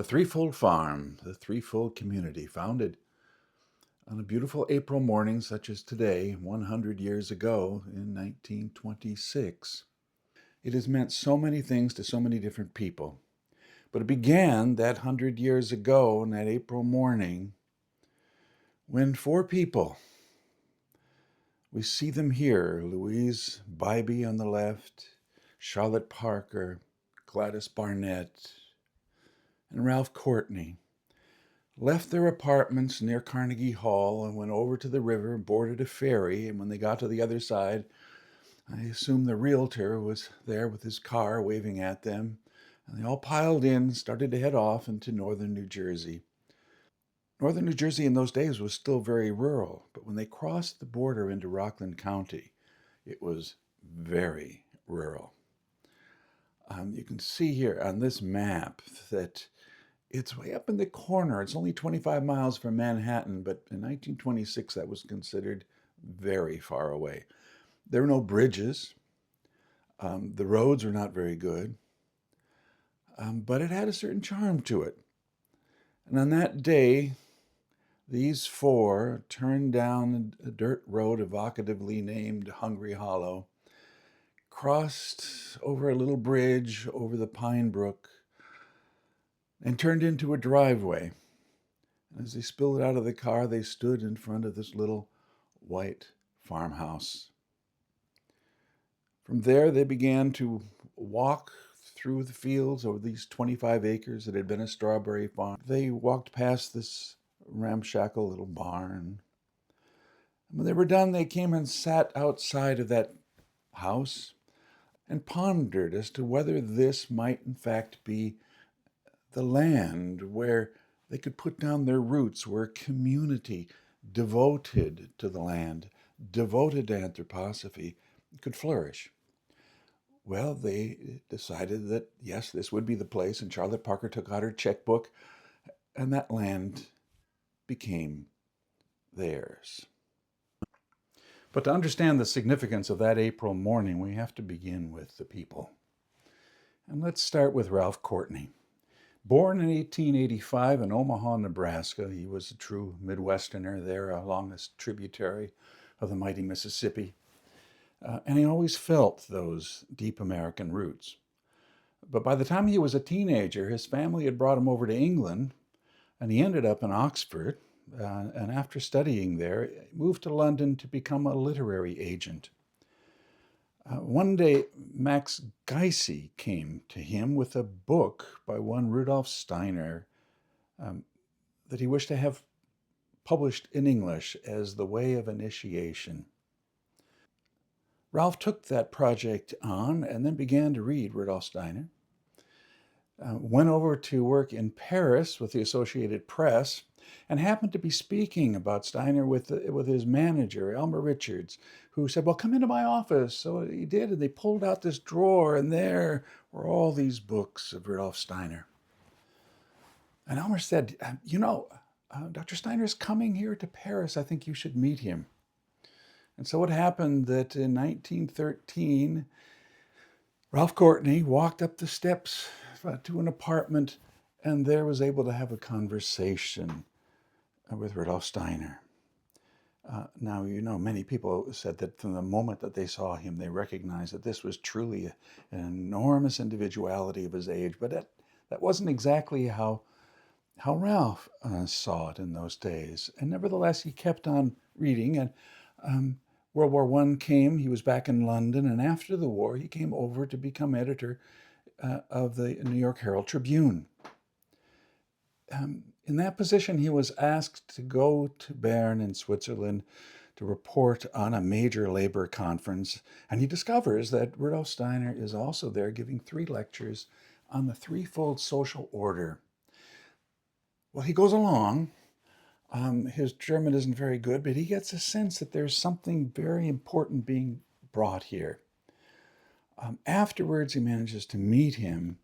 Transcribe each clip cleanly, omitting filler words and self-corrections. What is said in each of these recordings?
The Threefold Farm, the Threefold Community, founded on a beautiful April morning such as today, 100 years ago in 1926. It has meant so many things to so many different people. But it began that 100 years ago on that April morning when four people, we see them here, Louise Bybee on the left, Charlotte Parker, Gladys Barnett, and Ralph Courtney, left their apartments near Carnegie Hall and went over to the river, boarded a ferry, and when they got to the other side, I assume the realtor was there with his car waving at them, and they all piled in, started to head off into northern New Jersey. Northern New Jersey in those days was still very rural, but when they crossed the border into Rockland County, it was very rural. You can see here on this map that it's way up in the corner. It's only 25 miles from Manhattan, but in 1926 that was considered very far away. There were no bridges. The roads were not very good, but it had a certain charm to it. And on that day, these four turned down a dirt road evocatively named Hungry Hollow, crossed over a little bridge over the Pine Brook, and turned into a driveway. As they spilled out of the car, they stood in front of this little white farmhouse. From there, they began to walk through the fields over these 25 acres that had been a strawberry farm. They walked past this ramshackle little barn. And when they were done, they came and sat outside of that house and pondered as to whether this might in fact be the land where they could put down their roots, where a community devoted to the land, devoted to anthroposophy, could flourish. Well, they decided that, yes, this would be the place, and Charlotte Parker took out her checkbook, and that land became theirs. But to understand the significance of that April morning, we have to begin with the people. And let's start with Ralph Courtney. Born in 1885 in Omaha, Nebraska, he was a true Midwesterner there along this tributary of the mighty Mississippi. And he always felt those deep American roots. But by the time he was a teenager, his family had brought him over to England, and he ended up in Oxford. And after studying there, moved to London to become a literary agent. One day, Max Geisy came to him with a book by one Rudolf Steiner that he wished to have published in English as the way of initiation. Ralph took that project on and then began to read Rudolf Steiner. Went over to work in Paris with the Associated Press and happened to be speaking about Steiner with his manager, Elmer Richards, who said, well, come into my office. So he did, and they pulled out this drawer, and there were all these books of Rudolf Steiner. And Elmer said, Dr. Steiner's coming here to Paris. I think you should meet him. And so it happened that in 1913, Ralph Courtney walked up the steps to an apartment and there was able to have a conversation with Rudolf Steiner. Now, many people said that from the moment that they saw him, they recognized that this was truly an enormous individuality of his age, but that wasn't exactly how Ralph saw it in those days. And nevertheless, he kept on reading, and World War I came, he was back in London, and after the war, he came over to become editor of the New York Herald Tribune. In that position, he was asked to go to Bern in Switzerland to report on a major labor conference, and he discovers that Rudolf Steiner is also there giving 3 lectures on the threefold social order. Well, he goes along. His German isn't very good, but he gets a sense that there's something very important being brought here. Afterwards, he manages to meet him,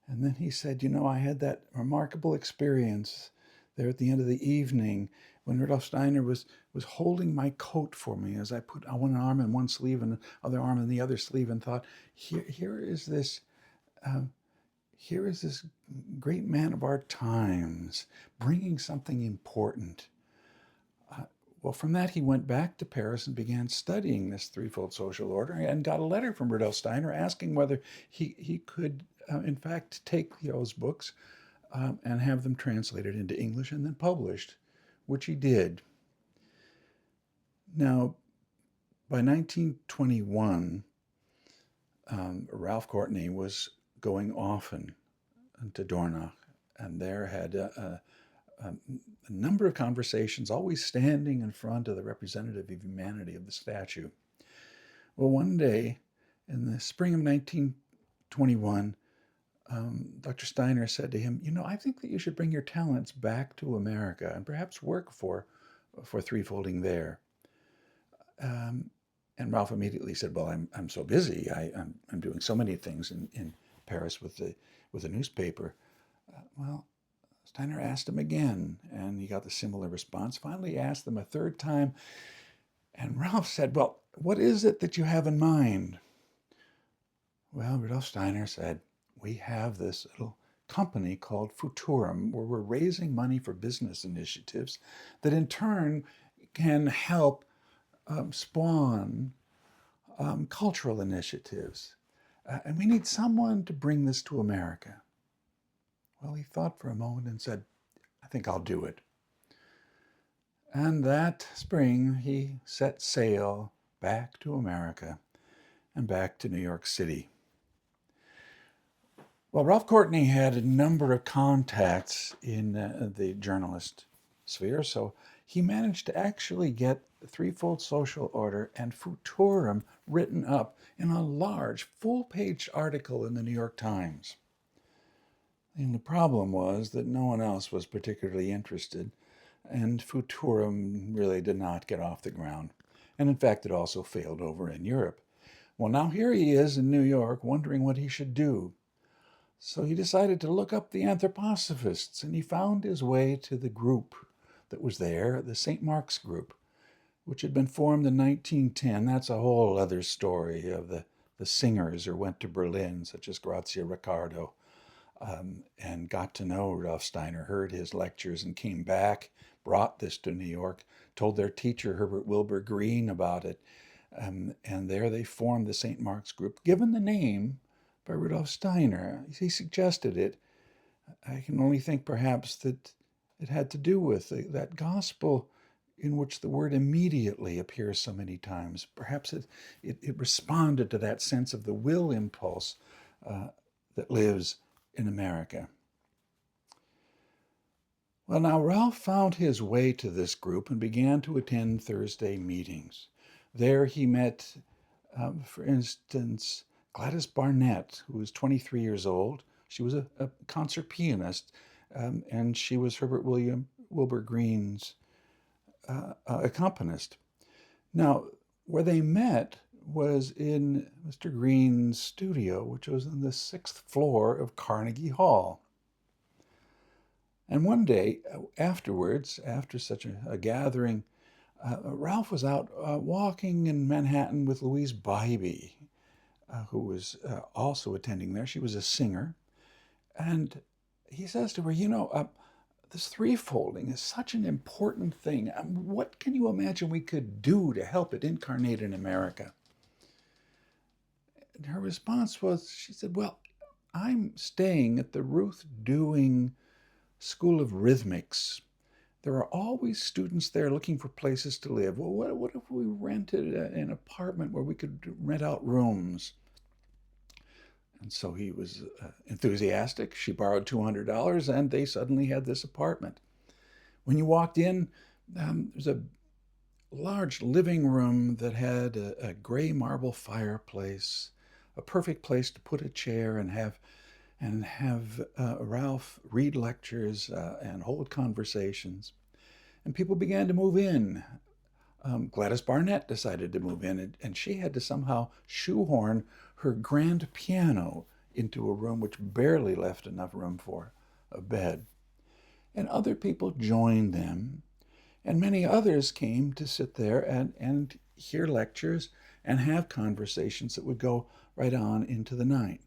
and then he said, I had that remarkable experience there at the end of the evening when Rudolf Steiner was holding my coat for me as I put one arm in one sleeve and the other arm in the other sleeve, and thought, here is this here is this great man of our times bringing something important. Well, from that, he went back to Paris and began studying this threefold social order and got a letter from Rudolf Steiner asking whether he could, in fact, take those books and have them translated into English and then published, which he did. Now, by 1921, Ralph Courtney was going often to Dornach, and there had a number of conversations, always standing in front of the representative of humanity of the statue. Well, one day in the spring of 1921, Dr. Steiner said to him, I think that you should bring your talents back to America and perhaps work for threefolding there. And Ralph immediately said, well, I'm so busy. I'm doing so many things in Paris with the newspaper. Well, Steiner asked him again, and he got a similar response. Finally, he asked them a third time, and Ralph said, well, what is it that you have in mind? Well, Rudolf Steiner said, we have this little company called Futurum, where we're raising money for business initiatives that in turn can help spawn cultural initiatives. And we need someone to bring this to America. Well, he thought for a moment and said, I think I'll do it. And that spring, he set sail back to America and back to New York City. Well, Ralph Courtney had a number of contacts in the journalist sphere, so he managed to actually get the Threefold Social Order and Futurum written up in a large, full-page article in the New York Times. And the problem was that no one else was particularly interested, and Futurum really did not get off the ground. And in fact, it also failed over in Europe. Well, now here he is in New York wondering what he should do. So he decided to look up the anthroposophists, and he found his way to the group that was there, the St. Mark's group, which had been formed in 1910. That's a whole other story of the singers who went to Berlin, such as Grazia Riccardo, and got to know Rudolf Steiner, heard his lectures, and came back, brought this to New York, told their teacher, Herbert Wilbur Green, about it. And there they formed the St. Mark's group, given the name by Rudolf Steiner. He suggested it. I can only think perhaps that it had to do with that gospel in which the word immediately appears so many times. Perhaps it responded to that sense of the will impulse that lives in America. Well, now Ralph found his way to this group and began to attend Thursday meetings. There he met, for instance, Gladys Barnett, who was 23 years old. She was a concert pianist, and she was Herbert Wilbur Green's accompanist. Now, where they met was in Mr. Green's studio, which was on the 6th floor of Carnegie Hall. And one day afterwards, after such a gathering, Ralph was out walking in Manhattan with Louise Bybee, who was also attending there. She was a singer. And he says to her, this threefolding is such an important thing. What can you imagine we could do to help it incarnate in America? And her response was, she said, well, I'm staying at the Ruth Dewing School of Rhythmics. There are always students there looking for places to live. Well, what if we rented an apartment where we could rent out rooms? And so he was enthusiastic. She borrowed $200, and they suddenly had this apartment. When you walked in, there's a large living room that had a gray marble fireplace, a perfect place to put a chair and have Ralph read lectures and hold conversations. And people began to move in. Gladys Barnett decided to move in, and she had to somehow shoehorn her grand piano into a room which barely left enough room for a bed. And other people joined them, and many others came to sit there and hear lectures and have conversations that would go right on into the night.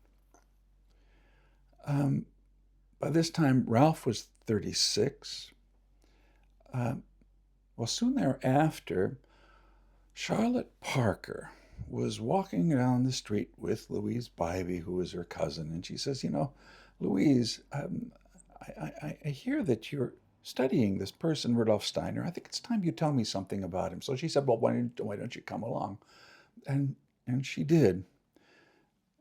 Um, by this time, Ralph was 36. Uh, well, soon thereafter, Charlotte Parker was walking down the street with Louise Bybee, who was her cousin, and she says, Louise, I hear that you're studying this person, Rudolf Steiner. I think it's time you tell me something about him." So she said, "Well, why don't you come along?" And, and she did.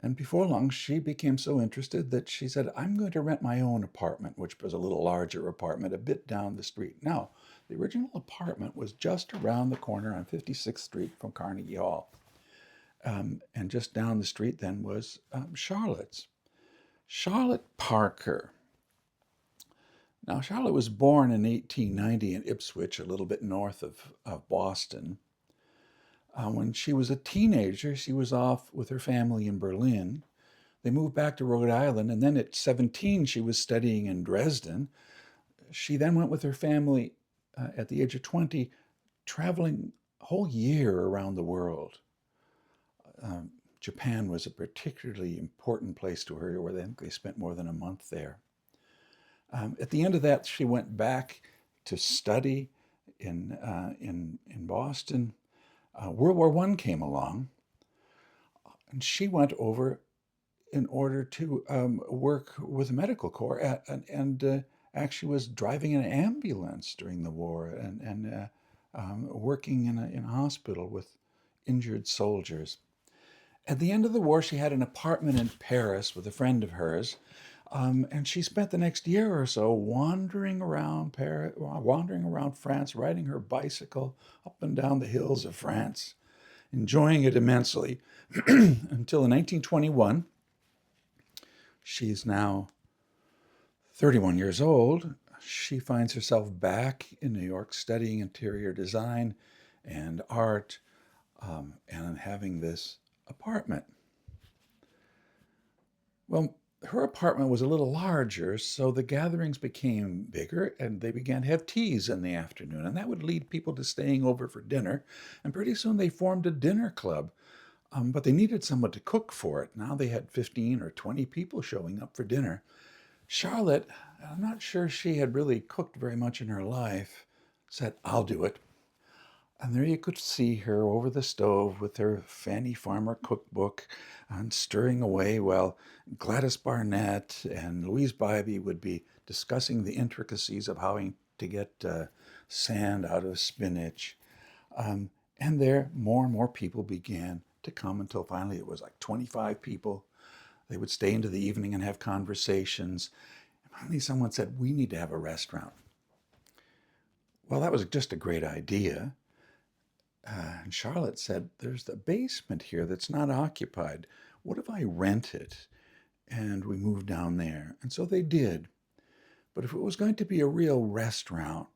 And before long, she became so interested that she said, "I'm going to rent my own apartment," which was a little larger apartment a bit down the street. Now, the original apartment was just around the corner on 56th Street from Carnegie Hall. And just down the street then was Charlotte's. Charlotte Parker. Now, Charlotte was born in 1890 in Ipswich, a little bit north of Boston. When she was a teenager, she was off with her family in Berlin. They moved back to Rhode Island, and then at 17, she was studying in Dresden. She then went with her family at the age of 20, traveling a whole year around the world. Japan was a particularly important place to her, where they spent more than a month there. At the end of that, she went back to study in Boston. World War I came along, and she went over in order to work with the medical corps, and actually was driving an ambulance during the war, and working in a hospital with injured soldiers. At the end of the war, she had an apartment in Paris with a friend of hers, and she spent the next year or so wandering around Paris, wandering around France, riding her bicycle up and down the hills of France, enjoying it immensely, until in 1921, she's now 31 years old. She finds herself back in New York studying interior design and art, and having this apartment. Well, her apartment was a little larger, so the gatherings became bigger, and they began to have teas in the afternoon, and that would lead people to staying over for dinner. And pretty soon they formed a dinner club, but they needed someone to cook for it. Now they had 15 or 20 people showing up for dinner. Charlotte, I'm not sure she had really cooked very much in her life, said, "I'll do it." And there you could see her over the stove with her Fanny Farmer cookbook and stirring away while Gladys Barnett and Louise Bybee would be discussing the intricacies of how to get sand out of spinach. Um, and there, more and more people began to come until finally it was like 25 people. They would stay into the evening and have conversations. And finally, someone said, "We need to have a restaurant." Well, that was just a great idea. And Charlotte said, "There's the basement here that's not occupied. What if I rent it and we move down there?" And so they did. But if it was going to be a real restaurant,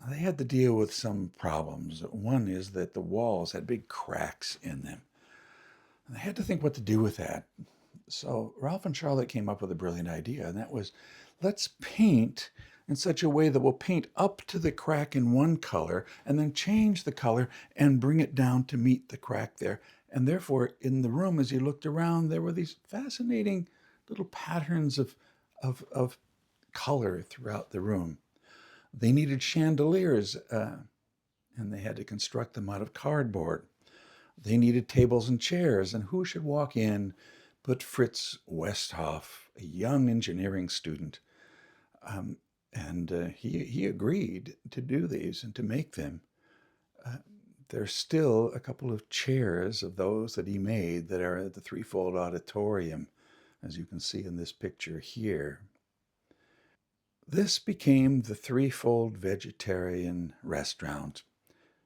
they had to deal with some problems. One is that the walls had big cracks in them. And they had to think what to do with that. So Ralph and Charlotte came up with a brilliant idea, and that was, let's paint in such a way that we'll paint up to the crack in one color and then change the color and bring it down to meet the crack there. And therefore, in the room, as you looked around, there were these fascinating little patterns of color throughout the room. They needed chandeliers, and they had to construct them out of cardboard. They needed tables and chairs, and who should walk in but Fritz Westhoff, a young engineering student. And he agreed to do these and to make them. Uh, there's still a couple of chairs of those that he made that are at the Threefold Auditorium, as you can see in this picture here. This became the Threefold Vegetarian Restaurant.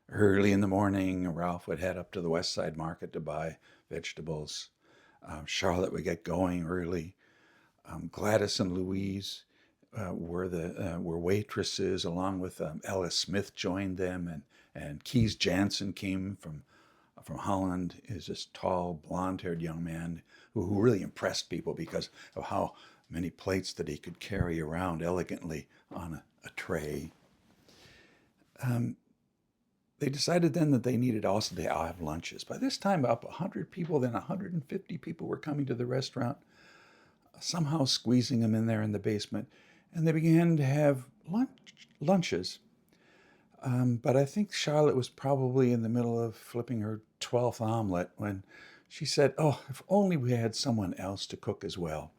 Early in the morning, Ralph would head up to the West Side Market to buy vegetables. Charlotte would get going early. Gladys and Louise were waitresses, along with Ella Smith joined them, and Keys Jansen came from Holland. Is this tall, blonde-haired young man who really impressed people because of how many plates that he could carry around elegantly on a tray. They decided then that they needed also to have lunches. By this time, up 100 people, then 150 people were coming to the restaurant. somehow squeezing him in there in the basement, and they began to have lunches. But I think Charlotte was probably in the middle of flipping her 12th omelet when she said, "Oh, if only we had someone else to cook as well."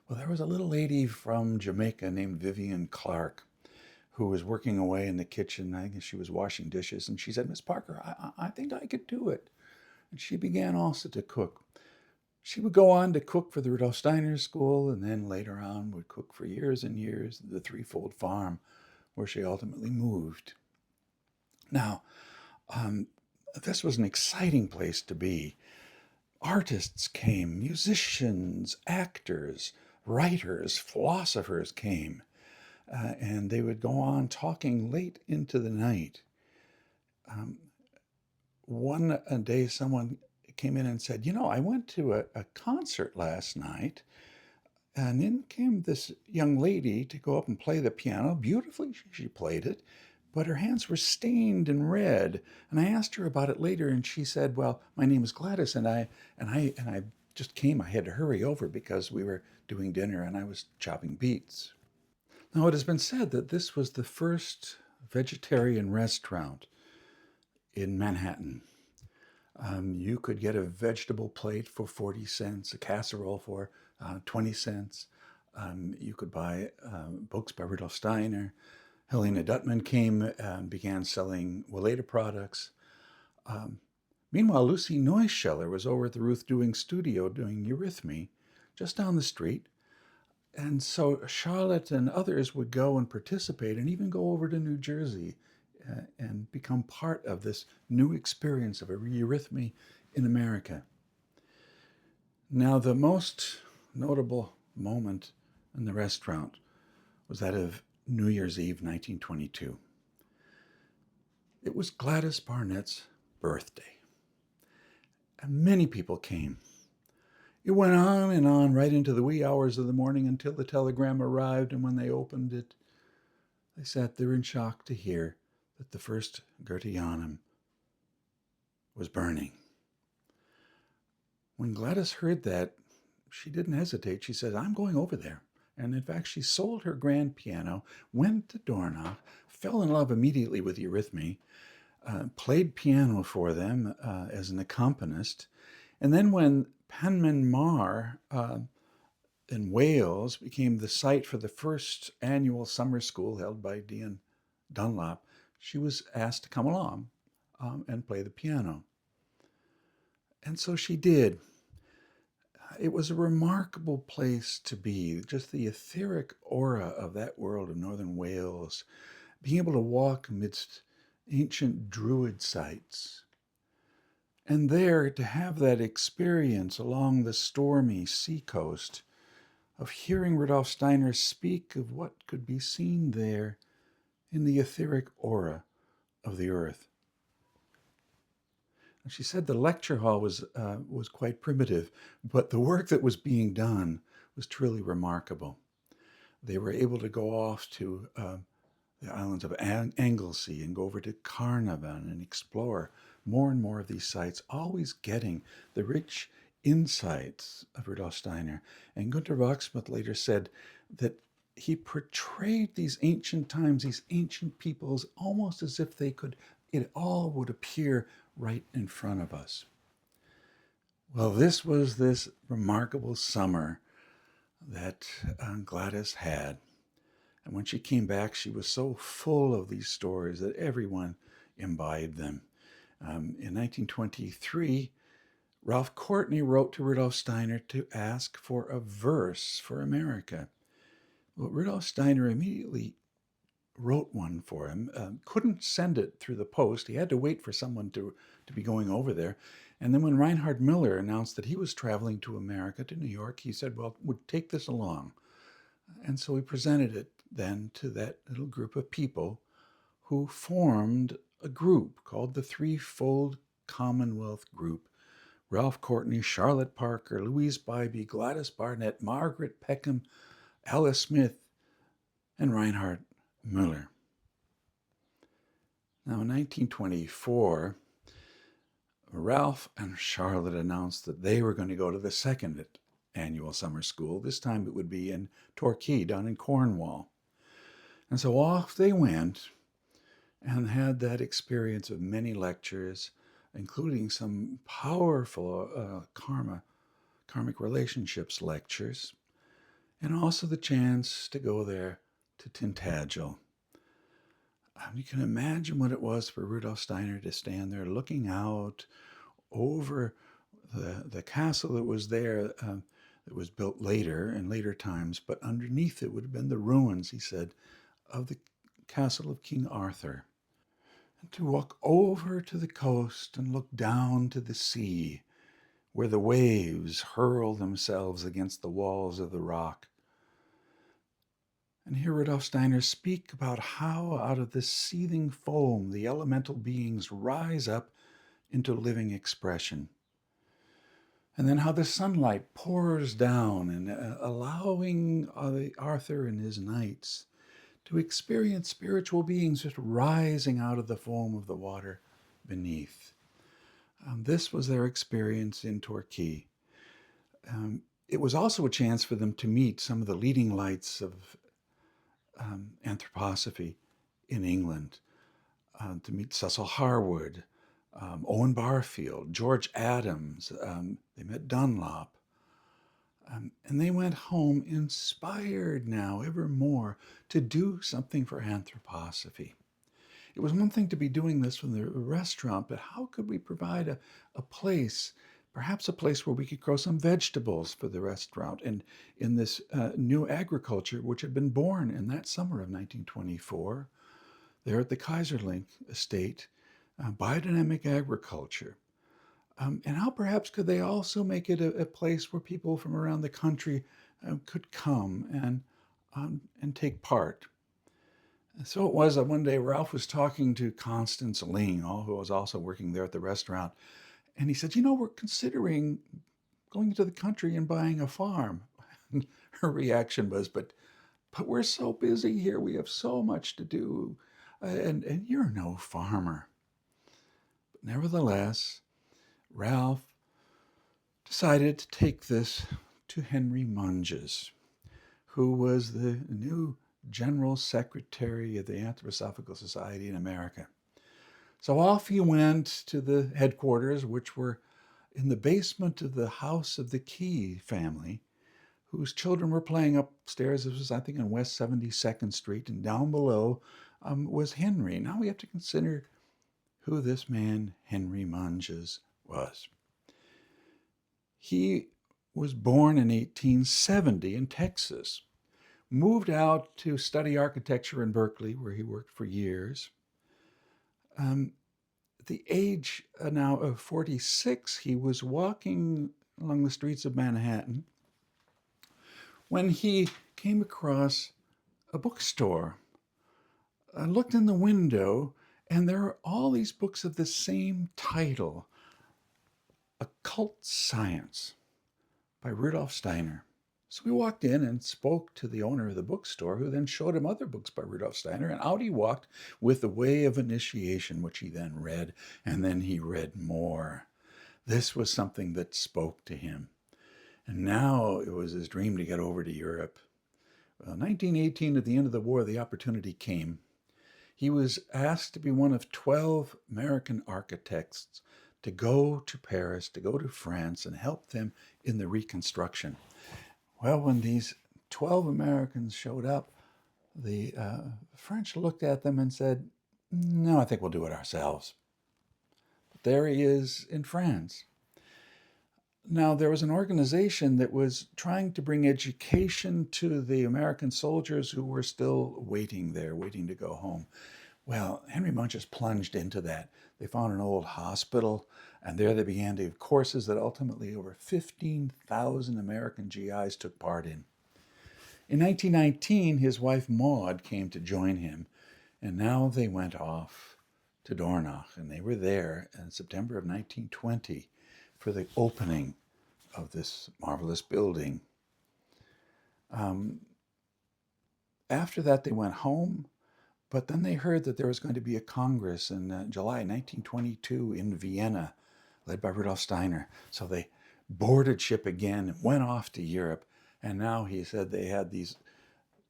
Well, there was a little lady from Jamaica named Vivian Clark who was working away in the kitchen. I guess she was washing dishes, and she said, "Miss Parker, I think I could do it." And she began also to cook. She would go on to cook for the Rudolf Steiner School, and then later on would cook for years and years at the Threefold Farm, where she ultimately moved. Now, um, this was an exciting place to be. Artists came, musicians, actors, writers, philosophers came, and they would go on talking late into the night. Um, one day, someone came in and said, I went to a concert last night, and in came this young lady to go up and play the piano. Beautifully, she played it, but her hands were stained and red. And I asked her about it later, and she said, "Well, my name is Gladys, and I just came. I had to hurry over because we were doing dinner, and I was chopping beets." Now, it has been said that this was the first vegetarian restaurant in Manhattan. You could get a vegetable plate for 40 cents, a casserole for 20 cents. You could buy books by Rudolf Steiner. Helena Duttman came and began selling Weleda products. Um, Meanwhile, Lucy Neuscheller was over at the Ruth Dewing studio doing Eurythmy just down the street. And so Charlotte and others would go and participate and even go over to New Jersey and become part of this new experience of a eurythmy in America. Now, the most notable moment in the restaurant was that of New Year's Eve, 1922. It was Gladys Barnett's birthday, and many people came. It went on and on right into the wee hours of the morning until the telegram arrived, and when they opened it, they sat there in shock to hear that the first Goetheanum was burning. When Gladys heard that, she didn't hesitate. She said, "I'm going over there." And in fact, she sold her grand piano, went to Dornoch, fell in love immediately with Eurythmy, played piano for them as an accompanist. And then when Penman Mar in Wales became the site for the first annual summer school held by Dean Dunlop, she was asked to come along and play the piano. And so she did. It was a remarkable place to be, just the etheric aura of that world of northern Wales, being able to walk amidst ancient druid sites. And there to have that experience along the stormy seacoast of hearing Rudolf Steiner speak of what could be seen there in the etheric aura of the earth. And she said the lecture hall was quite primitive, but the work that was being done was truly remarkable. They were able to go off to the islands of Anglesey and go over to Carnarvon and explore more and more of these sites, always getting the rich insights of Rudolf Steiner. And Günter Wachsmuth later said that he portrayed these ancient times, these ancient peoples, almost as if it all would appear right in front of us. Well, this was this remarkable summer that Gladys had. And when she came back, she was so full of these stories that everyone imbibed them. In 1923, Ralph Courtney wrote to Rudolf Steiner to ask for a verse for America. Well, Rudolf Steiner immediately wrote one for him, couldn't send it through the post. He had to wait for someone to be going over there. And then when Reinhard Miller announced that he was traveling to America, to New York, he said, "Well, would take this along." And so he presented it then to that little group of people who formed a group called the Threefold Commonwealth Group. Ralph Courtney, Charlotte Parker, Louise Bybee, Gladys Barnett, Margaret Peckham, Alice Smith, and Reinhard Müller. Now, in 1924, Ralph and Charlotte announced that they were going to go to the second annual summer school. This time it would be in Torquay, down in Cornwall. And so off they went and had that experience of many lectures, including some powerful karmic relationships lectures, and also the chance to go there to Tintagel. You can imagine what it was for Rudolf Steiner to stand there looking out over the castle that was there, that was built later in later times, but underneath it would have been the ruins, he said, of the castle of King Arthur. And to walk over to the coast and look down to the sea, where the waves hurl themselves against the walls of the rock. And hear Rudolf Steiner speak about how out of this seething foam the elemental beings rise up into living expression. And then how the sunlight pours down and allowing Arthur and his knights to experience spiritual beings just rising out of the foam of the water beneath. This was their experience in Torquay. It was also a chance for them to meet some of the leading lights of anthroposophy in England, to meet Cecil Harwood, Owen Barfield, George Adams. They met Dunlop. And they went home inspired now ever more to do something for anthroposophy. It was one thing to be doing this from the restaurant, but how could we provide a place, perhaps a place where we could grow some vegetables for the restaurant and in this new agriculture, which had been born in that summer of 1924, there at the Kaiserlink estate, biodynamic agriculture. And how perhaps could they also make it a place where people from around the country could come and take part. And so it was that one day Ralph was talking to Constance Ling, who was also working there at the restaurant. And he said, we're considering going into the country and buying a farm. And her reaction was, but we're so busy here. We have so much to do. And you're no farmer. But nevertheless, Ralph decided to take this to Henry Munges, who was the new General Secretary of the Anthroposophical Society in America. So off he went to the headquarters, which were in the basement of the house of the Key family, whose children were playing upstairs. This was, I think, on West 72nd Street, and down below was Henry. Now we have to consider who this man, Henry Munges, was. He was born in 1870 in Texas, moved out to study architecture in Berkeley, where he worked for years. At the age now of 46, he was walking along the streets of Manhattan when he came across a bookstore. I looked in the window, and there are all these books of the same title, Occult Science by Rudolf Steiner. So we walked in and spoke to the owner of the bookstore, who then showed him other books by Rudolf Steiner, and out he walked with The Way of Initiation, which he then read, and then he read more. This was something that spoke to him. And now it was his dream to get over to Europe. Well, 1918, at the end of the war, the opportunity came. He was asked to be one of 12 American architects to go to Paris, to go to France, and help them in the reconstruction. Well, when these 12 Americans showed up, the French looked at them and said, no, I think we'll do it ourselves. But there he is in France. Now, there was an organization that was trying to bring education to the American soldiers who were still waiting there, waiting to go home. Well, Henry Munges plunged into that. They found an old hospital, and there they began to have courses that ultimately over 15,000 American GIs took part in. In 1919, his wife Maud came to join him, and now they went off to Dornach, and they were there in September of 1920 for the opening of this marvelous building. After that, they went home. But then they heard that there was going to be a Congress in July 1922 in Vienna, led by Rudolf Steiner. So they boarded ship again and went off to Europe. And now he said they had these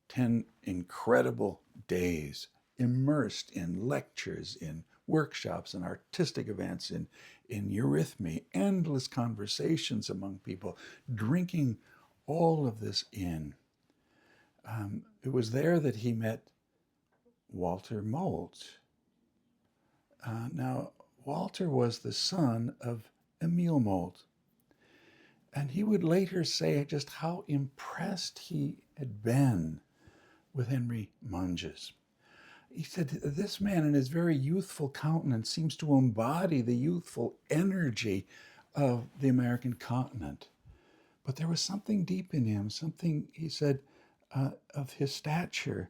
10 incredible days immersed in lectures, in workshops, and artistic events, in eurythmy, endless conversations among people, drinking all of this in. It was there that he met Walter Moult. Now, Walter was the son of Emil Moult, and he would later say just how impressed he had been with Henry Munges. He said, this man in his very youthful countenance seems to embody the youthful energy of the American continent. But there was something deep in him, something, he said, of his stature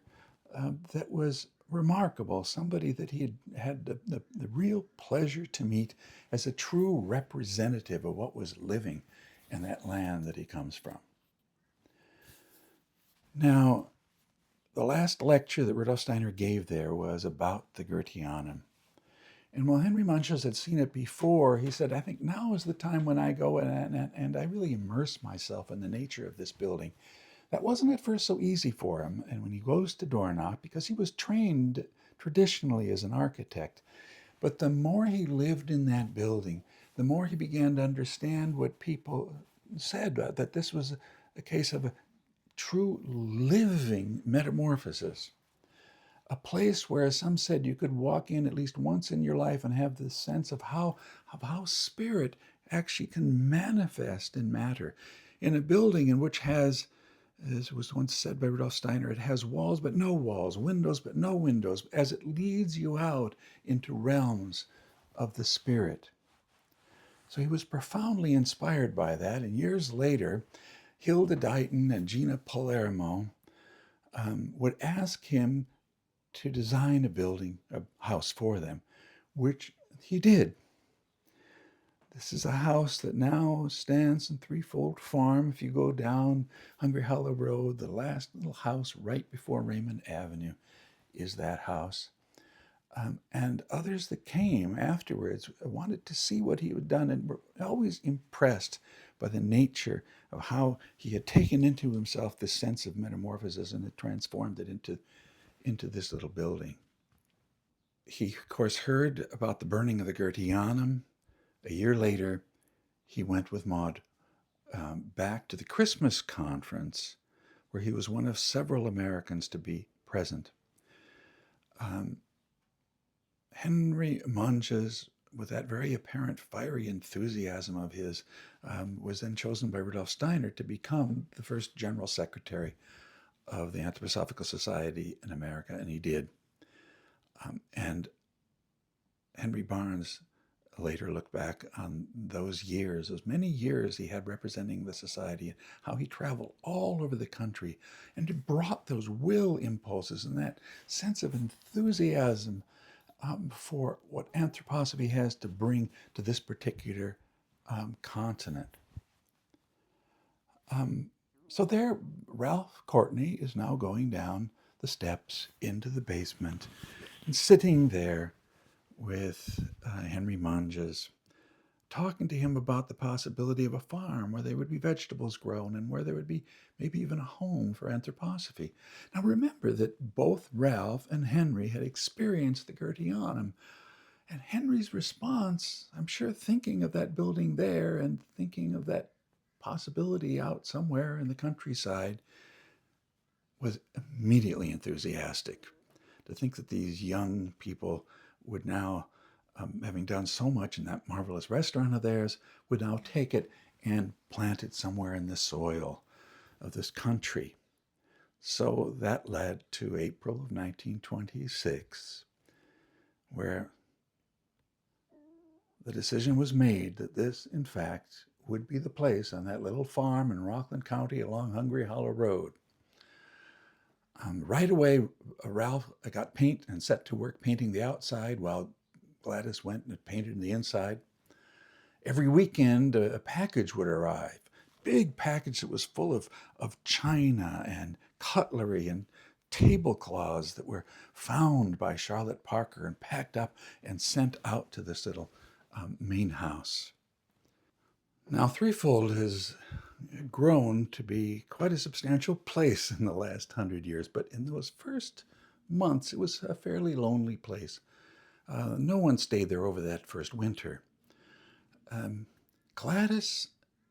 that was remarkable, somebody that he had had the real pleasure to meet as a true representative of what was living in that land that he comes from. Now, the last lecture that Rudolf Steiner gave there was about the Goetheanum. And while Henry Munches had seen it before, he said, I think now is the time when I go and I really immerse myself in the nature of this building. That wasn't at first so easy for him. And when he goes to Dornach, because he was trained traditionally as an architect, but the more he lived in that building, the more he began to understand what people said, that this was a case of a true living metamorphosis. A place where some said you could walk in at least once in your life and have this sense of how spirit actually can manifest in matter. In a building in which has, as was once said by Rudolf Steiner, it has walls but no walls, windows but no windows, as it leads you out into realms of the spirit. So he was profoundly inspired by that, and years later, Hilda Dighton and Gina Palermo would ask him to design a house for them, which he did. This is a house that now stands in Threefold Farm. If you go down Hungry Hollow Road, the last little house right before Raymond Avenue is that house. And others that came afterwards wanted to see what he had done and were always impressed by the nature of how he had taken into himself this sense of metamorphosis and had transformed it into this little building. He, of course, heard about the burning of the Goetheanum. A year later, he went with Maud back to the Christmas conference, where he was one of several Americans to be present. Henry Munges, with that very apparent fiery enthusiasm of his, was then chosen by Rudolf Steiner to become the first general secretary of the Anthroposophical Society in America, and he did. And Henry Barnes later looked back on those years, those many years he had representing the society, how he traveled all over the country and brought those will impulses and that sense of enthusiasm for what anthroposophy has to bring to this particular continent. So there, Ralph Courtney is now going down the steps into the basement and sitting there with Henry Munges, talking to him about the possibility of a farm where there would be vegetables grown and where there would be maybe even a home for anthroposophy. Now remember that both Ralph and Henry had experienced the Goetheanum, and Henry's response, I'm sure thinking of that building there and thinking of that possibility out somewhere in the countryside, was immediately enthusiastic. To think that these young people would now, having done so much in that marvelous restaurant of theirs, would now take it and plant it somewhere in the soil of this country. So that led to April of 1926, where the decision was made that this, in fact, would be the place on that little farm in Rockland County along Hungry Hollow Road. Right away, Ralph got paint and set to work painting the outside while Gladys went and painted the inside. Every weekend, a package would arrive, big package that was full of china and cutlery and tablecloths that were found by Charlotte Parker and packed up and sent out to this little main house. Now, Threefold has grown to be quite a substantial place in the last 100 years, but in those first months, it was a fairly lonely place. No one stayed there over that first winter. Um, Gladys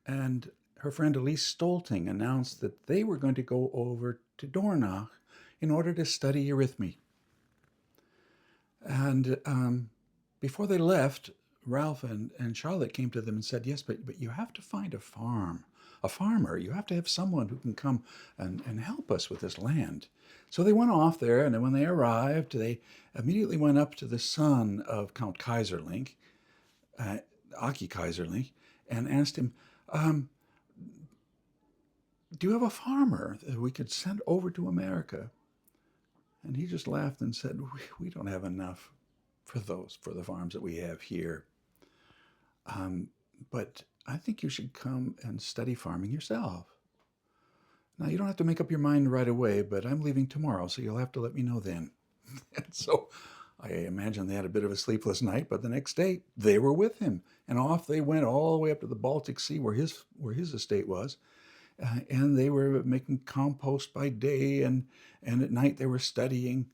and her friend Elise Stolting announced that they were going to go over to Dornach in order to study eurythmy. And before they left, Ralph and Charlotte came to them and said, yes, but you have to find a farmer. You have to have someone who can come and help us with this land. So they went off there, and then when they arrived, they immediately went up to the son of Count Kaiserlink, uh, Aki Kaiserlink, and asked him, um, do you have a farmer that we could send over to America? And he just laughed and said, we don't have enough for the farms that we have here. Um, but I think you should come and study farming yourself. Now, you don't have to make up your mind right away, but I'm leaving tomorrow, so you'll have to let me know then. And so I imagine they had a bit of a sleepless night, but the next day they were with him. And off they went all the way up to the Baltic Sea where his estate was. And they were making compost by day, and at night they were studying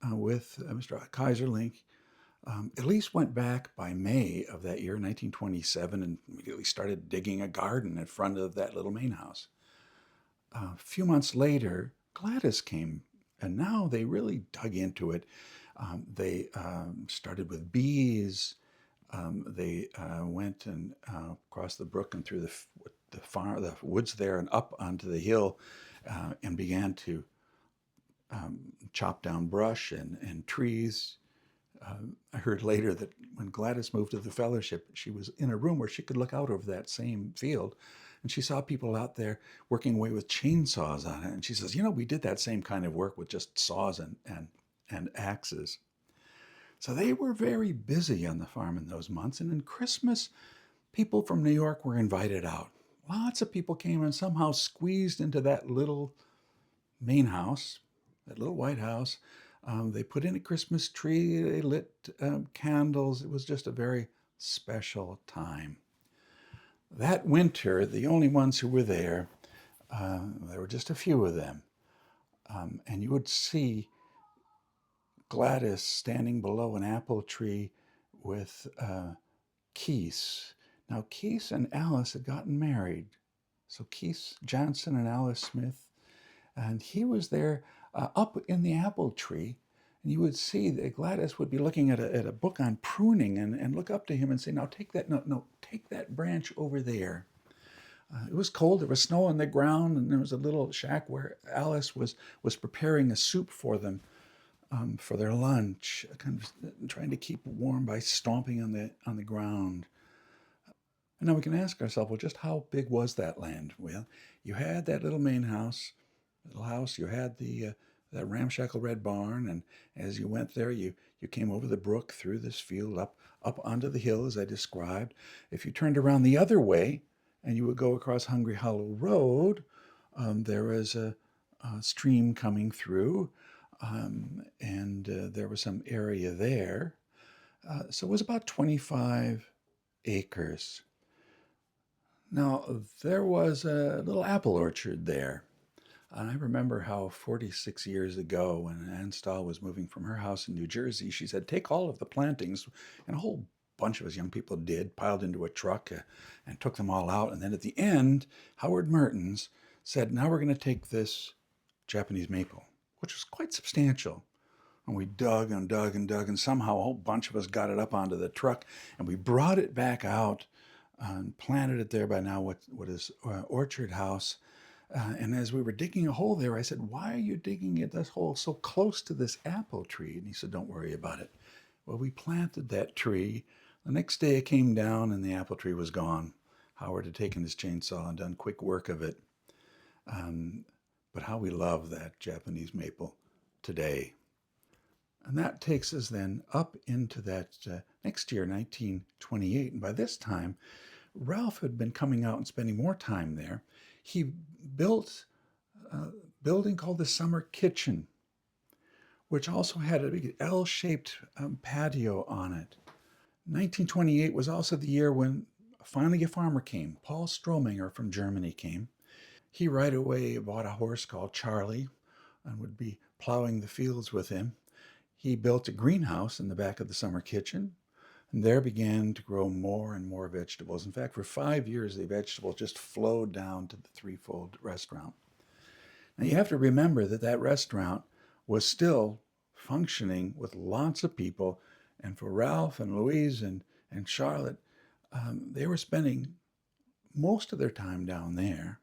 with Mr. Kaiserlink. Elise went back by May of that year, 1927, and immediately started digging a garden in front of that little main house. A few months later, Gladys came, and now they really dug into it. They started with bees. They went and across the brook and through the woods there and up onto the hill, and began to chop down brush and trees. I heard later that when Gladys moved to the fellowship, she was in a room where she could look out over that same field, and she saw people out there working away with chainsaws on it. And she says, we did that same kind of work with just saws and axes. So they were very busy on the farm in those months. And in Christmas, people from New York were invited out. Lots of people came and somehow squeezed into that little main house, that little white house. They put in a Christmas tree, they lit candles. It was just a very special time. That winter, the only ones who were there were just a few of them. And you would see Gladys standing below an apple tree with Keese. Now, Keese and Alice had gotten married. So Keese Johnson and Alice Smith, and he was there up in the apple tree. And you would see that Gladys would be looking at a book on pruning and look up to him and say, now take that branch over there. It was cold, there was snow on the ground, and there was a little shack where Alice was preparing a soup for them for their lunch, kind of trying to keep warm by stomping on the ground. And now we can ask ourselves, well, just how big was that land? Well, you had that little main house, you had that ramshackle red barn, and as you went there, you came over the brook through this field up onto the hill as I described. If you turned around the other way and you would go across Hungry Hollow Road, there was a stream coming through, and there was some area there. So it was about 25 acres. Now, there was a little apple orchard there. And I remember how 46 years ago, when Ann Stahl was moving from her house in New Jersey, she said, take all of the plantings, and a whole bunch of us young people did, piled into a truck and took them all out. And then at the end, Howard Mertens said, now we're going to take this Japanese maple, which was quite substantial. And we dug and dug and dug, and somehow a whole bunch of us got it up onto the truck, and we brought it back out and planted it there by now what is Orchard House. And as we were digging a hole there, I said, why are you digging this hole so close to this apple tree? And he said, don't worry about it. Well, we planted that tree. The next day it came down and the apple tree was gone. Howard had taken his chainsaw and done quick work of it. But how we love that Japanese maple today. And that takes us then up into that next year, 1928. And by this time, Ralph had been coming out and spending more time there. He built a building called the Summer Kitchen, which also had a big L-shaped patio on it. 1928 was also the year when finally a farmer came. Paul Strominger from Germany came. He right away bought a horse called Charlie and would be plowing the fields with him. He built a greenhouse in the back of the summer kitchen, and there began to grow more and more vegetables. In fact, for 5 years, the vegetables just flowed down to the Threefold restaurant. Now, you have to remember that that restaurant was still functioning with lots of people. And for Ralph and Louise and Charlotte, they were spending most of their time down there,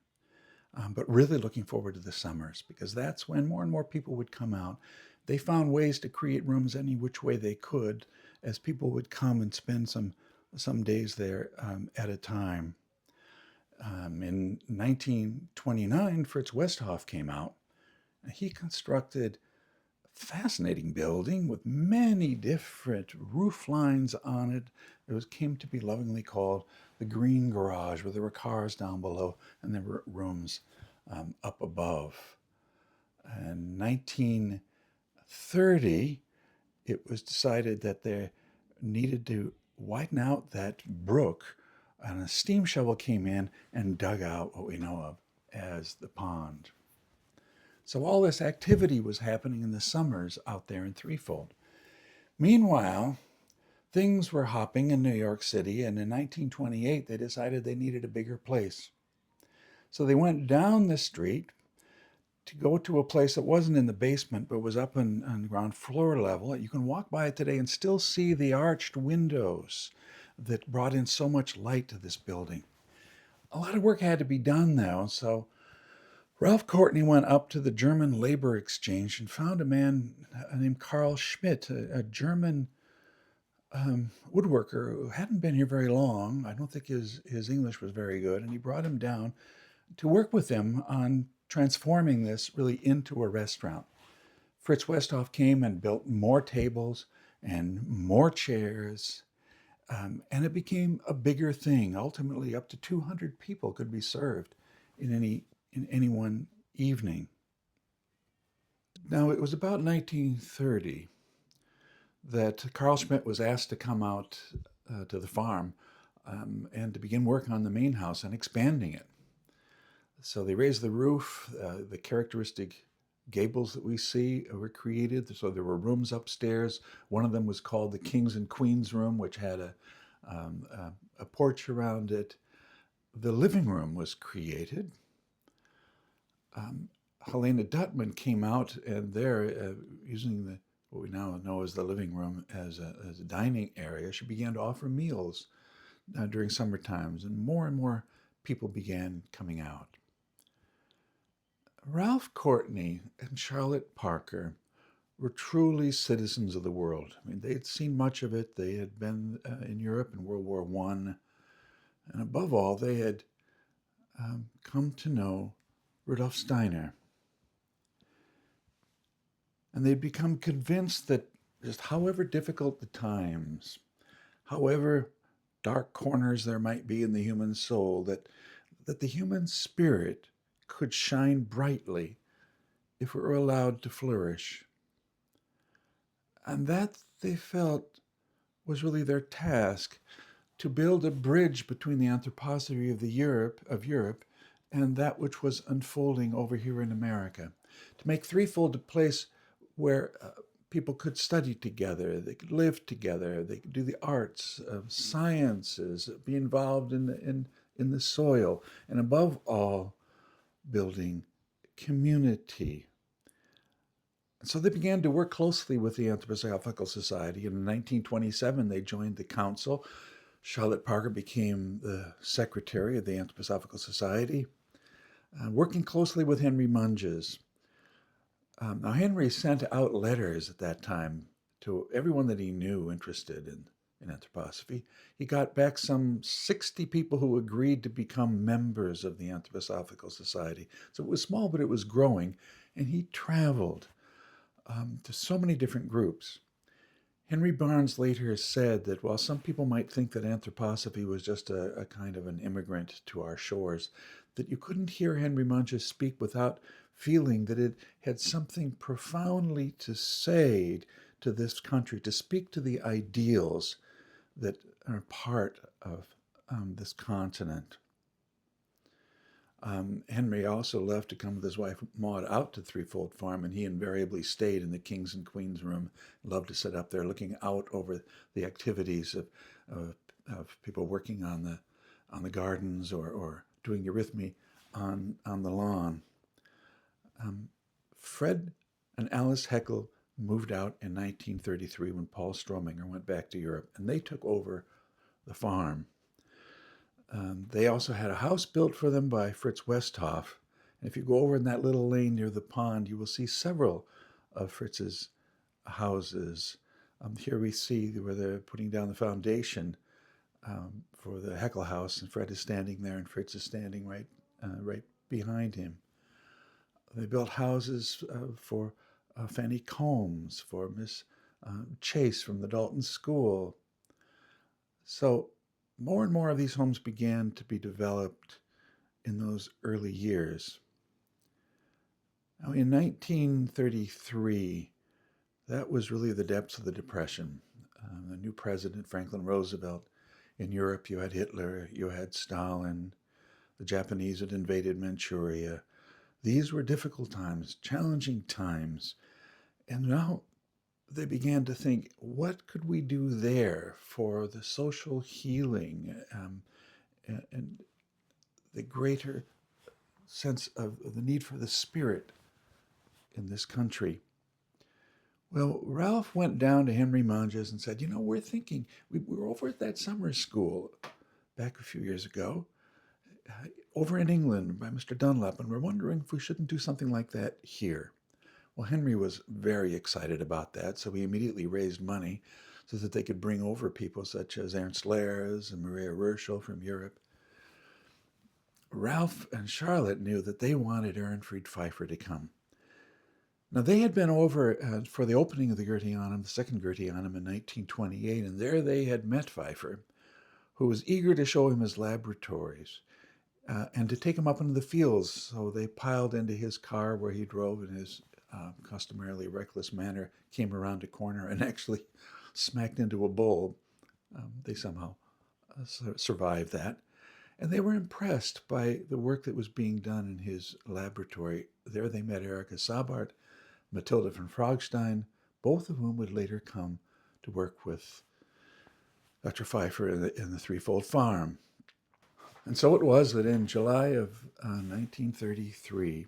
but really looking forward to the summers because that's when more and more people would come out. They found ways to create rooms any which way they could as people would come and spend some days there at a time. In 1929, Fritz Westhoff came out. He constructed a fascinating building with many different roof lines on it. Came to be lovingly called the Green Garage, where there were cars down below and there were rooms up above. In 1930, it was decided that they needed to widen out that brook, and a steam shovel came in and dug out what we know of as the pond. So all this activity was happening in the summers out there in Threefold. Meanwhile, things were hopping in New York City, and in 1928 they decided they needed a bigger place. So they went down the street to go to a place that wasn't in the basement but was up on ground floor level. You can walk by it today and still see the arched windows that brought in so much light to this building. A lot of work had to be done though, so Ralph Courtney went up to the German labor exchange and found a man named Carl Schmidt, a German woodworker who hadn't been here very long. I don't think his English was very good, and he brought him down to work with him on transforming this really into a restaurant. Fritz Westhoff came and built more tables and more chairs, and it became a bigger thing. Ultimately, up to 200 people could be served in any one evening. Now, it was about 1930 that Carl Schmidt was asked to come out to the farm and to begin work on the main house and expanding it. So they raised the roof. The characteristic gables that we see were created. So there were rooms upstairs. One of them was called the King's and Queen's Room, which had a porch around it. The living room was created. Helena Duttman came out, and there, using what we now know as the living room as a dining area, she began to offer meals during summer times, and more people began coming out. Ralph Courtney and Charlotte Parker were truly citizens of the world. I mean, they'd seen much of it. They had been in Europe in World War I. And above all, they had come to know Rudolf Steiner. And they'd become convinced that just however difficult the times, however dark corners there might be in the human soul, that the human spirit could shine brightly if it were allowed to flourish. And that, they felt, was really their task, to build a bridge between the anthroposophy of Europe and that which was unfolding over here in America, to make Threefold a place where people could study together, they could live together, they could do the arts, sciences, be involved in the soil, and above all, building community. And so they began to work closely with the Anthroposophical Society. In 1927, they joined the council. Charlotte Parker became the secretary of the Anthroposophical Society, working closely with Henry Munges. Now, Henry sent out letters at that time to everyone that he knew interested in anthroposophy. He got back some 60 people who agreed to become members of the Anthroposophical Society. So it was small, but it was growing, and he traveled to so many different groups. Henry Barnes later said that while some people might think that anthroposophy was just a kind of an immigrant to our shores, that you couldn't hear Henry Munges speak without feeling that it had something profoundly to say to this country, to speak to the ideals that are part of this continent. Henry also left to come with his wife Maud out to Threefold Farm, and he invariably stayed in the King's and Queen's room. Loved to sit up there looking out over the activities of people working on the gardens or doing eurythmy on the lawn. Fred and Alice Heckel moved out in 1933 when Paul Strominger went back to Europe, and they took over the farm. They also had a house built for them by Fritz Westhoff. And if you go over in that little lane near the pond, you will see several of Fritz's houses. Here we see where they're putting down the foundation for the Heckel house, and Fred is standing there, and Fritz is standing right behind him. They built houses for Fanny Combs, for Miss Chase from the Dalton School. So more and more of these homes began to be developed in those early years. Now, in 1933, that was really the depths of the Depression. The new president, Franklin Roosevelt. In Europe, you had Hitler, you had Stalin, the Japanese had invaded Manchuria. These were difficult times, challenging times. And now they began to think, what could we do there for the social healing and the greater sense of the need for the spirit in this country? Well, Ralph went down to Henry Monge's and said, we're thinking, we were over at that summer school back a few years ago, over in England by Mr. Dunlap, and we're wondering if we shouldn't do something like that here. Well, Henry was very excited about that, so he immediately raised money so that they could bring over people such as Ernst Lehrs and Maria Rurschel from Europe. Ralph and Charlotte knew that they wanted Ehrenfried Pfeiffer to come. Now, they had been over for the opening of the Goetheanum, the second Goetheanum in 1928, and there they had met Pfeiffer, who was eager to show him his laboratories and to take him up into the fields. So they piled into his car where he drove in his customarily reckless manner, came around a corner and actually smacked into a bulb. They somehow survived that. And they were impressed by the work that was being done in his laboratory. There they met Erika Sabart, Matilda von Frogstein, both of whom would later come to work with Dr. Pfeiffer in the Threefold Farm. And so it was that in July of 1933,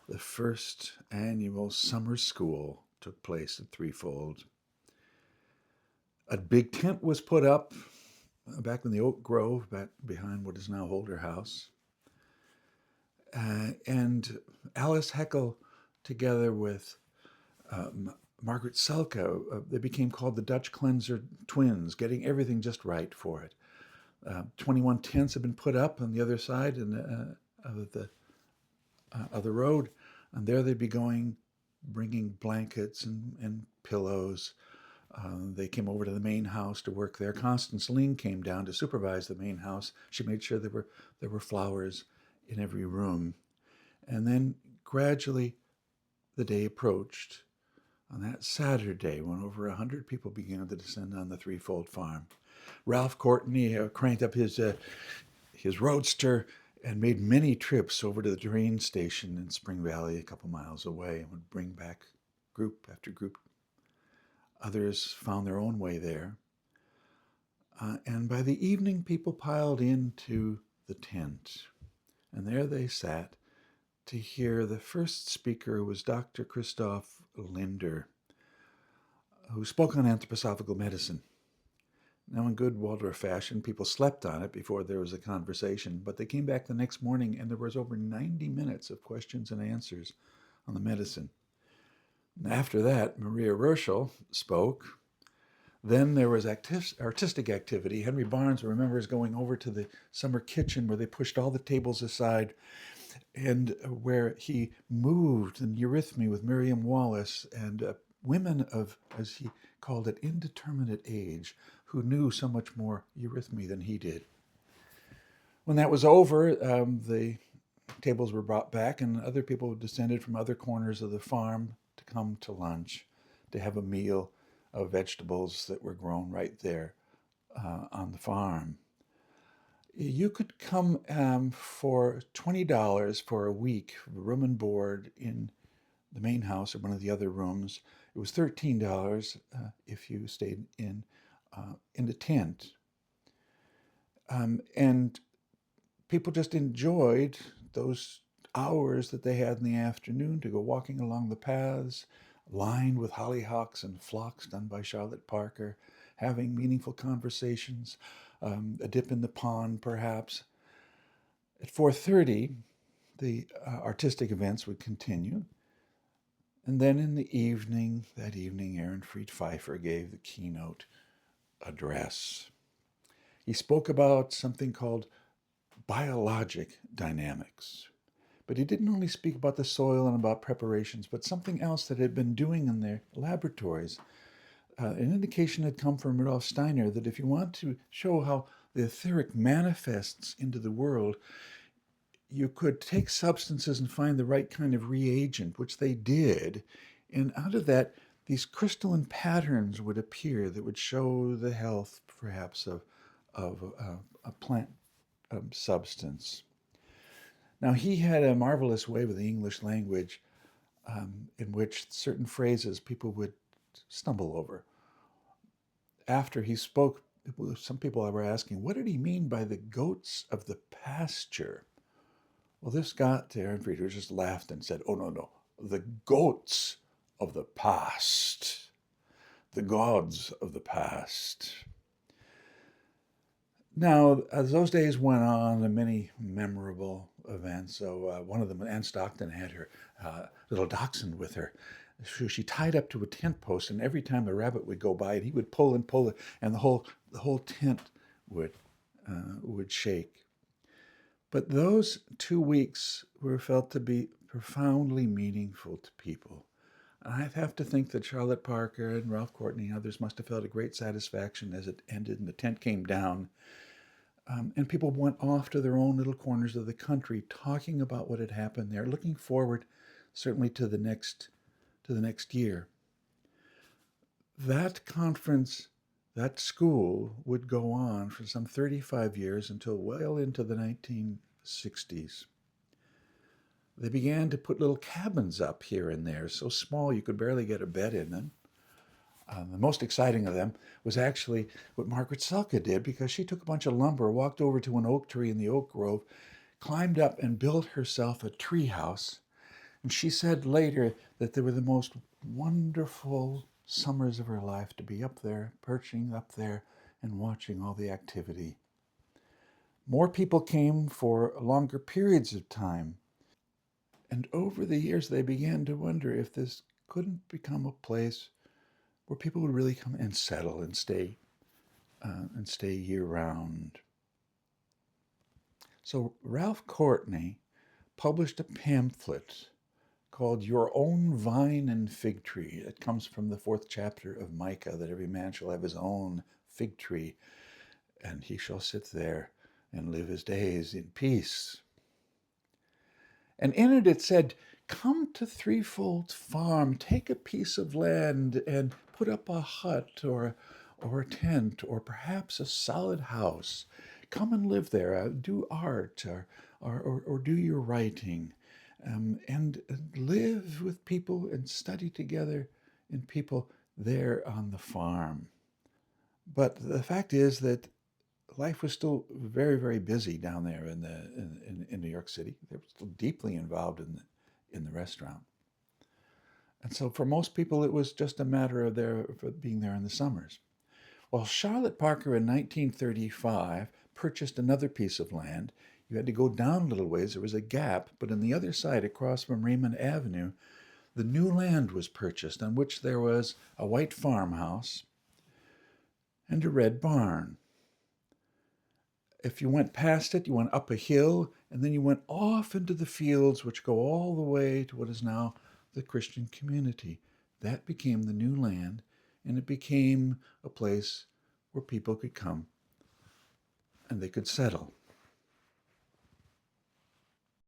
the first annual summer school took place at Threefold. A big tent was put up back in the Oak Grove, back behind what is now Holder House. And Alice Heckel, together with Margaret Selke, they became called the Dutch Cleanser Twins, getting everything just right for it. 21 tents have been put up on the other side of the road, and there they'd be going, bringing blankets and pillows. They came over to the main house to work there. Constance Ling came down to supervise the main house. She made sure there were flowers in every room. And then gradually the day approached. On that Saturday, when over 100 people began to descend on the Threefold Farm, Ralph Courtney cranked up his roadster and made many trips over to the train station in Spring Valley, a couple miles away, and would bring back group after group. Others found their own way there. And by the evening, people piled into the tent. And there they sat to hear the first speaker was Dr. Christoph Linder, who spoke on anthroposophical medicine. Now, in good Waldorf fashion, people slept on it before there was a conversation, but they came back the next morning and there was over 90 minutes of questions and answers on the medicine. After that, Maria Rurschel spoke. Then there was artistic activity. Henry Barnes remembers going over to the summer kitchen where they pushed all the tables aside and where he moved in eurythmy with Miriam Wallace and women of, as he called it, indeterminate age, who knew so much more eurythmy than he did. When that was over, the tables were brought back and other people descended from other corners of the farm to come to lunch, to have a meal of vegetables that were grown right there on the farm. You could come for $20 for a week, room and board in the main house or one of the other rooms. It was $13 if you stayed in the tent. And people just enjoyed those hours that they had in the afternoon to go walking along the paths lined with hollyhocks and phlox done by Charlotte Parker, having meaningful conversations, a dip in the pond perhaps. At 4:30, the artistic events would continue. And then in the evening, that evening, Aaron Fried Pfeiffer gave the keynote address. He spoke about something called biologic dynamics. But he didn't only speak about the soil and about preparations, but something else that had been doing in their laboratories. An indication had come from Rudolf Steiner that if you want to show how the etheric manifests into the world, you could take substances and find the right kind of reagent, which they did. And out of that, these crystalline patterns would appear that would show the health, perhaps, of a plant substance. Now, he had a marvelous way with the English language in which certain phrases people would stumble over. After he spoke, some people were asking, what did he mean by the goats of the pasture? Well, this got to Aaron Fried, who just laughed and said, oh, no, no, the goats of the past, the gods of the past. Now, as those days went on, the many memorable events. So one of them, Anne Stockton had her little dachshund with her. So she tied up to a tent post, and every time the rabbit would go by, he would pull and pull it, and the whole tent would shake. But those 2 weeks were felt to be profoundly meaningful to people. I have to think that Charlotte Parker and Ralph Courtney and others must have felt a great satisfaction as it ended and the tent came down. And people went off to their own little corners of the country talking about what had happened there, looking forward certainly to the next year. That conference, that school would go on for some 35 years until well into the 1960s. They began to put little cabins up here and there, so small you could barely get a bed in them. The most exciting of them was actually what Margaret Selke did, because she took a bunch of lumber, walked over to an oak tree in the oak grove, climbed up and built herself a tree house. And she said later that they were the most wonderful summers of her life to be up there, perching up there and watching all the activity. More people came for longer periods of time. And over the years, they began to wonder if this couldn't become a place where people would really come and settle and stay year-round. So Ralph Courtney published a pamphlet called Your Own Vine and Fig Tree. It comes from the 4th chapter of Micah, that every man shall have his own fig tree, and he shall sit there and live his days in peace. And in it said, come to Threefold Farm, take a piece of land and put up a hut or a tent or perhaps a solid house. Come and live there, do art or do your writing, and live with people and study together in people there on the farm. But the fact is that life was still very, very busy down there in New York City. They were still deeply involved in the restaurant. And so for most people, it was just a matter of being there in the summers. Well, Charlotte Parker in 1935 purchased another piece of land. You had to go down a little ways. There was a gap, but on the other side, across from Raymond Avenue, the new land was purchased, on which there was a white farmhouse and a red barn. If you went past it, you went up a hill, and then you went off into the fields, which go all the way to what is now the Christian community. That became the new land, and it became a place where people could come and they could settle.